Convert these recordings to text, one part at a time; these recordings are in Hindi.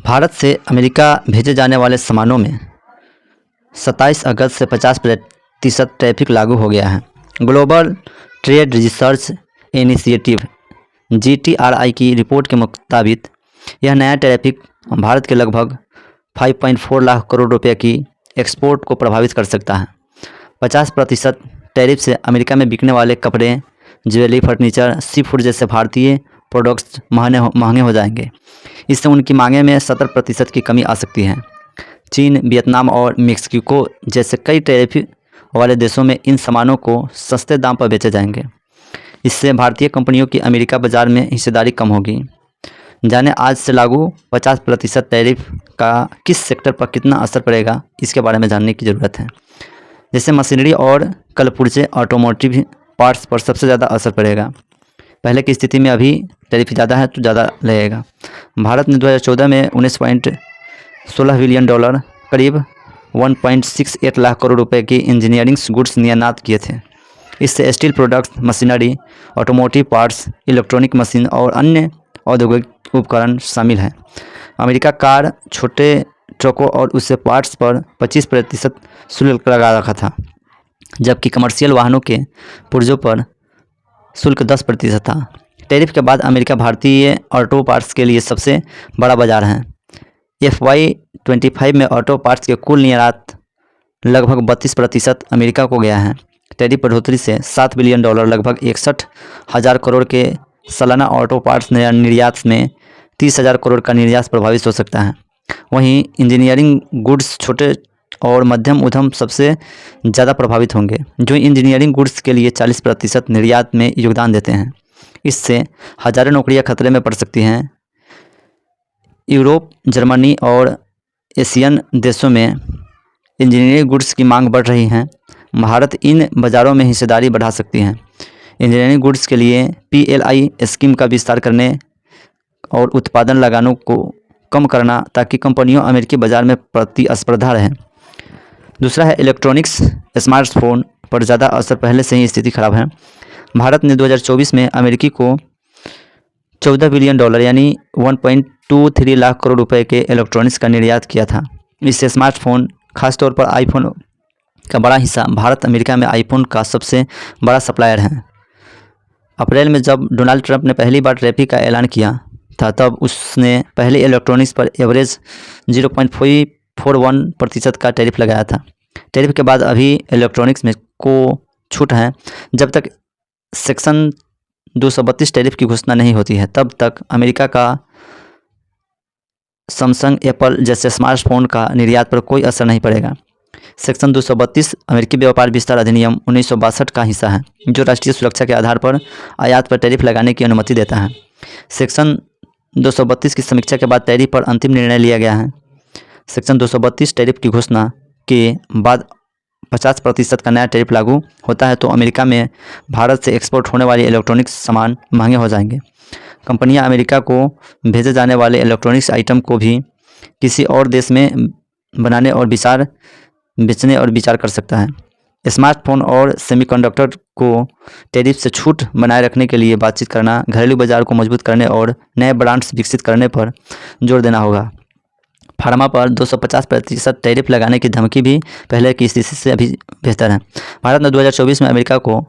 भारत से अमेरिका भेजे जाने वाले सामानों में 27 अगस्त से 50% टैरिफ लागू हो गया है। Global trade research initiative GTRI की रिपोर्ट के मुताबिक यह नया टैरिफ भारत के लगभग 5.4 लाख करोड़ रुपए की एक्सपोर्ट को प्रभावित कर सकता है। 50% टैरिफ से अमेरिका में बिकने वाले कपड़े, ज्वेलरी, फर्नीचर, सी फूड जैसे भारतीय प्रोडक्ट्स महंगे हो जाएंगे। इससे उनकी मांगे में 70% की कमी आ सकती है। चीन, वियतनाम और मेक्सिको जैसे कई टैरिफ वाले देशों में इन सामानों को सस्ते दाम पर बेचे जाएंगे। इससे भारतीय कंपनियों की अमेरिका बाजार में हिस्सेदारी कम होगी। जाने आज से लागू 50% टैरिफ का किस सेक्टर पर कितना असर पड़ेगा, इसके बारे में जानने की ज़रूरत है। जैसे मशीनरी और कलपुर्जे, ऑटोमोटिव पार्ट्स पर सबसे ज़्यादा असर पड़ेगा। पहले की स्थिति में अभी टैरिफ ज़्यादा है तो ज़्यादा लगेगा। भारत ने 2014 में $19.16 बिलियन करीब 1.68 लाख करोड़ रुपए की इंजीनियरिंग गुड्स निर्यात किए थे। इससे steel products, machinery, automotive parts, electronic machine और अन्य औद्योगिक उपकरण शामिल हैं। अमेरिका कार, छोटे ट्रकों और उससे पार्ट्स पर 25% शुल्क लगा रखा था, जबकि कमर्शियल वाहनों के पुर्जों पर शुल्क 10% था। टैरिफ के बाद अमेरिका भारतीय ऑटो पार्ट्स के लिए सबसे बड़ा बाजार है। FY25 में ऑटो पार्ट्स के कुल निर्यात लगभग 32% अमेरिका को गया है। टैरिफ बढ़ोतरी से $7 बिलियन लगभग 61,000 करोड़ के सालाना ऑटो पार्ट्स निर्यात में 30,000 करोड़ का निर्यात प्रभावित हो सकता है। वहीं इंजीनियरिंग गुड्स, छोटे और मध्यम उद्यम सबसे ज़्यादा प्रभावित होंगे, जो इंजीनियरिंग गुड्स के लिए 40% निर्यात में योगदान देते हैं। इससे हज़ारों नौकरियां खतरे में पड़ सकती हैं। यूरोप, जर्मनी और एशियन देशों में इंजीनियरिंग गुड्स की मांग बढ़ रही है। भारत इन बाज़ारों में हिस्सेदारी बढ़ा सकती है। इंजीनियरिंग गुड्स के लिए PLI स्कीम का विस्तार करने और उत्पादन लागतों को कम करना, ताकि कंपनियों अमेरिकी बाज़ार में प्रतिस्पर्धा रहें। दूसरा है इलेक्ट्रॉनिक्स। स्मार्टफोन पर ज़्यादा असर, पहले से ही स्थिति खराब है। भारत ने 2024 में अमेरिकी को $14 बिलियन यानी 1.23 लाख करोड़ रुपए के इलेक्ट्रॉनिक्स का निर्यात किया था। इससे स्मार्टफोन, खासतौर पर आईफोन का बड़ा हिस्सा, भारत अमेरिका में आईफोन का सबसे बड़ा सप्लायर है। अप्रैल में जब डोनाल्ड ट्रंप ने पहली बार टैरिफ का ऐलान किया था, तब उसने पहले इलेक्ट्रॉनिक्स पर एवरेज 0.41% का टैरिफ लगाया था। टैरिफ के बाद अभी इलेक्ट्रॉनिक्स में को छूट है। जब तक सेक्शन 232 टैरिफ की घोषणा नहीं होती है, तब तक अमेरिका का सैमसंग, एप्पल जैसे स्मार्टफोन का निर्यात पर कोई असर नहीं पड़ेगा। सेक्शन 232 अमेरिकी व्यापार विस्तार अधिनियम 1962 का हिस्सा है, जो राष्ट्रीय सुरक्षा के आधार पर आयात पर टैरिफ लगाने की अनुमति देता है। सेक्शन 232 की समीक्षा के बाद टैरिफ पर अंतिम निर्णय लिया गया है। सेक्शन 232 टैरिफ की घोषणा के बाद 50% का नया टैरिफ लागू होता है, तो अमेरिका में भारत से एक्सपोर्ट होने वाले इलेक्ट्रॉनिक्स सामान महंगे हो जाएंगे। कंपनियां अमेरिका को भेजे जाने वाले इलेक्ट्रॉनिक्स आइटम को भी किसी और देश में बनाने और बेचने और विचार कर सकता है। स्मार्टफोन और सेमीकंडक्टर को टैरिफ से छूट बनाए रखने के लिए बातचीत करना, घरेलू बाजार को मजबूत करने और नए ब्रांड्स विकसित करने पर जोर देना होगा। फार्मा पर 250% टैरिफ लगाने की धमकी भी पहले की स्थिति से अभी बेहतर है। भारत ने 2024 में अमेरिका को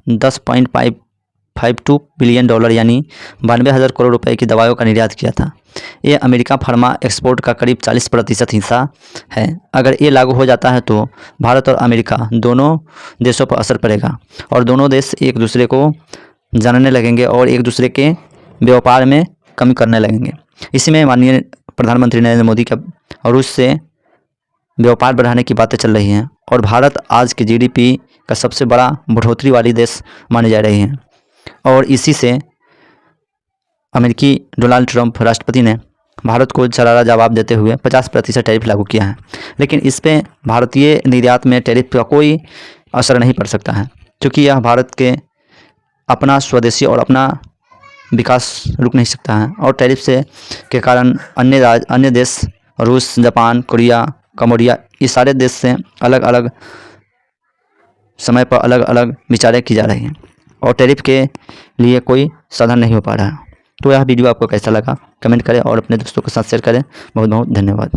$10.52 बिलियन यानी 92,000 करोड़ रुपए की दवाइयों का निर्यात किया था। ये अमेरिका फार्मा एक्सपोर्ट का करीब 40% हिस्सा है। अगर ये लागू हो जाता है तो भारत और अमेरिका दोनों देशों पर असर पड़ेगा और दोनों देश एक दूसरे को जानने लगेंगे और एक दूसरे के व्यापार में कमी करने लगेंगे। इसी में माननीय प्रधानमंत्री नरेंद्र मोदी का रूस से व्यापार बढ़ाने की बातें चल रही हैं और भारत आज के GDP का सबसे बड़ा बढ़ोतरी वाली देश मानी जा रही है। और इसी से अमेरिकी डोनाल्ड ट्रंप राष्ट्रपति ने भारत को करारा जवाब देते हुए 50% टैरिफ लागू किया है। लेकिन इस पर भारतीय निर्यात में टैरिफ का कोई असर नहीं पड़ सकता है, क्योंकि यह भारत के अपना स्वदेशी और अपना विकास रुक नहीं सकता है। और टैरिफ से के कारण अन्य देश, रूस, जापान, कोरिया, कम्बोडिया, ये सारे देश से अलग अलग समय पर अलग अलग विचारें की जा रही हैं और टैरिफ के लिए कोई साधन नहीं हो पा रहा है। तो यह वीडियो आपको कैसा लगा कमेंट करें और अपने दोस्तों के साथ शेयर करें। बहुत बहुत धन्यवाद।